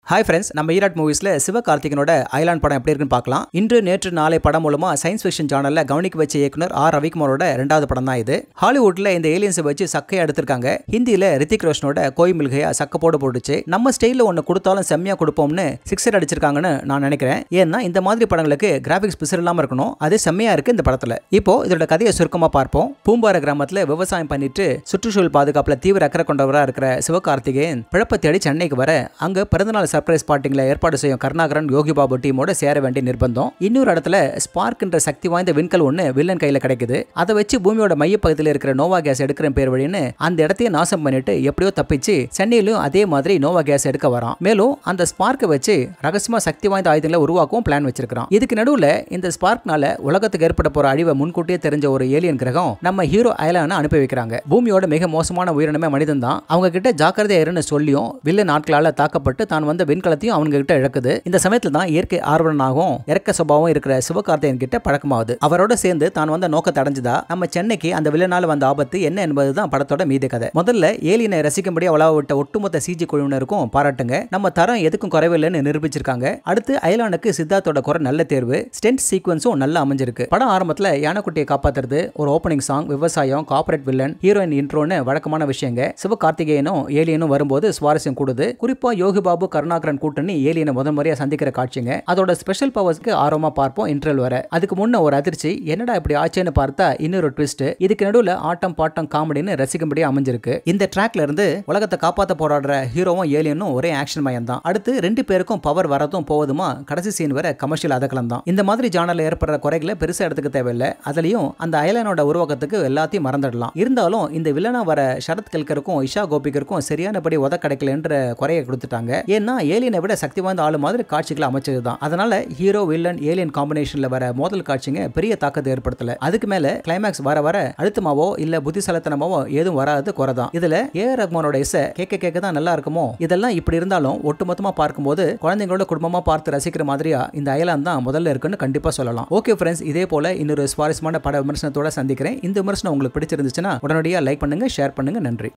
Hi friends, நம்ம Erode மூவிஸ்ல சிவகார்த்திகனோட island படம் எப்படி இருக்குன்னு பார்க்கலாம். இன்று நேற்று நாளை படம் மூலமா சயின்ஸ் ஃபிக்ஷன் ஜானர்ல கவனிக்க வச்ச இயக்குனர் ஆர் ரவிக்குமாரோட இரண்டாவது படம் தான் இது. ஹாலிவுட்ல இந்த ஏலியன்ஸை வச்சு சக்கையா எடுத்திருக்காங்க. ஹிந்தியில ரித்திக் ரோஷனோட கோய் மில்கையா சக்கப்போடு போட்டுச்சு. நம்ம ஸ்டைல ஒன்னு கொடுத்தாலும் செம்மையா கொடுப்போம்னு சிக்ஸர் அடிச்சிருக்காங்கன்னு நான் நினைக்கிறேன். ஏன்னா இந்த மாதிரி படங்களுக்கு கிராபிக்ஸ் பிசர் இல்லாம இருக்கணும். அது செம்மையா இருக்கு இந்த படத்துல. இப்போ இதோட கதையை சுருக்கமா பார்ப்போம். பூம்பாறை கிராமத்துல விவசாயம் பண்ணிட்டு சுற்றுச்சூழல் பாதுகாப்புல தீவிர அக்கறை கொண்டவரா இருக்கிற சிவகார்த்திகேயன் பிழப்ப தேடி சென்னைக்கு வர அங்க பிறந்தநாள் சர்ப்ரைஸ் பார்ட்டிங்ல ஏற்பாடு செய்யும் கருணாகரன் யோகி பாபு டீமோட சேர வேண்டிய நிர்பந்தம். இன்னொரு இடத்துல ஸ்பார்க் என்ற சக்தி வாய்ந்த விண்கல் ஒண்ணு வில்லன் கையில கிடைக்குது. அதை வச்சு பூமியோட மையப்பகுதியில் இருக்கிற நோவா கேஸ் எடுக்கிற பேர் வழின்னு அந்த இடத்தையே நாசம் பண்ணிட்டு எப்படியோ தப்பிச்சு சென்னையிலும் அதே மாதிரி நோவா கேஸ் எடுக்க வரான். மேலும் அந்த ஸ்பார்க்கை வச்சு ரகசியமா சக்தி வாய்ந்த ஆயுதங்களை உருவாக்கவும் பிளான் வச்சிருக்கான். இதுக்கு நடுவுல இந்த ஸ்பார்க்னால உலகத்துக்கு ஏற்பட போற அழிவை முன்கூட்டியே தெரிஞ்ச ஒரு ஏலியன் கிரகம் நம்ம ஹீரோ ஐலாண்ட் அனுப்பி வைக்கிறாங்க. பூமியோட மிக மோசமான உயிரினமே மனிதன் தான். அவங்க கிட்ட ஜாக்கிரதையா இருன்னு சொல்லியும் வில்லன் ஆட்களால தாக்கப்பட்டு தான் வந்த விண்கலத்தையும் அவங்க கிட்ட இழக்குது. இந்த சமயத்துல தான் இயற்கை ஆர்வலனாகவும் இறக்க சுபாவம் இருக்கிற சிவகார்த்திகேயன் கிட்ட பழக்கமாகுது. அவரோட சேர்ந்து தான் வந்த நோக்கத்தை அடைஞ்சதா நம்ம சென்னைக்கு அந்த வில்லனால வந்த ஆபத்து என்ன என்பதுதான் படத்தோட மீதி கதை. முதல்ல ஏலியனை ரசிக்கும்படி அவ்வளவு விட்ட ஒட்டுமொத்த சிஜி குழுவினருக்கும் பாராட்டுங்க. நம்ம தரம் எதுக்கும் குறைவில்லைன்னு நிரூபிச்சிருக்காங்க. அடுத்து ஐலானுக்கு சித்தார்த்தோட குரல் நல்ல தேர்வு. ஸ்டென்ட் சீக்வன்ஸும் நல்லா அமைஞ்சிருக்கு. படம் ஆரம்பத்துல யானைக்குட்டியை காப்பாத்துறது, ஒரு ஓப்பனிங் சாங், விவசாயம், கார்ப்பரேட் வில்லன், ஹீரோயின் இன்ட்ரோன்னு வழக்கமான விஷயங்க. சிவகார்த்திகேயனும் ஏலியனும் வரும்போது சுவாரஸ்யம் கூடுது. குறிப்பா யோகி பாபு கருணாகரன் கூட்டணி ஏலியனை முதல் முறையா சந்திக்கிற காட்சிங்க. அதோட ஸ்பெஷல் பவர்ஸ்க்கு ஆர்வமா பார்ப்போம் இன்ட்ரல் வர. அதுக்கு முன்ன ஒரு அதிர்ச்சி, என்னடா இப்படி ஆச்சேன்னு பார்த்தா இன்னொரு ட்விஸ்ட். இதுக்கு நடுவுல ஆட்டம் பாட்டம் காமெடின்னு ரசிக்கும்படியா அமைஞ்சிருக்கு. இந்த ட்ராக்ல இருந்து உலகத்தை காப்பாத்த போராடுற ஹீரோவும் ஏலியனும் ஒரே ஆக்ஷன் மயம் தான். அடுத்து ரெண்டு பேருக்கும் பவர் வரதும் போவதுமா கடைசி சீன் வர கமர்ஷியல் அதகலம் தான். இந்த மாதிரி ஜானர்ல ஏற்படுற குறைகளை பெருசா எடுத்துக்க தேவையில்லை. அதுலயும் அந்த ஐலானோட உருவாக்கத்துக்கு எல்லாத்தையும் மறந்துடலாம். இருந்தாலும் இந்த வில்லனா வர சரத் கல்கருக்கும் இஷா கோபிகருக்கும் சரியானபடி உத கிடைக்கலன்ற குறையை கொடுத்துட்டாங்க. ஏன்னா ஏலியனை விட சக்தி வாய்ந்த ஆளு மாதிரி காட்சிகளை அமைச்சதுதான். அதனால ஹீரோ வில்லன் ஏலியன் காம்பினேஷன்ல வர மோதல் காட்சிங்க பெரிய தாக்கத்தை ஏற்படுத்தல. அதுக்கு மேல கிளைமேக்ஸ் வர வர அழுத்தமாவோ இல்ல புத்திசாலித்தனமாவோ ஏதும் வராது குறைதான். இதுல ஏஆர் ரஹ்மானோட இசை கேட்க தான் நல்லா இருக்குமோ. இதெல்லாம் இப்படி இருந்தாலும் ஒட்டுமொத்தமா பார்க்கும்போது குழந்தைங்களோட குடும்பமா பார்த்து ரசிக்கிற மாதிரியா இந்த ஐலாண்ட் தான் முதல்ல இருக்குன்னு கண்டிப்பா சொல்லலாம். ஓகே ஃப்ரெண்ட்ஸ், இதே போல இன்னொரு சுவாரஸ்யமான பட விமர்சனத்தோட சந்திக்கிறேன். இந்த விமர்சனம் உங்களுக்கு பிடிச்சிருந்துச்சுன்னா உடனடியாக லைக் பண்ணுங்க, ஷேர் பண்ணுங்க. நன்றி.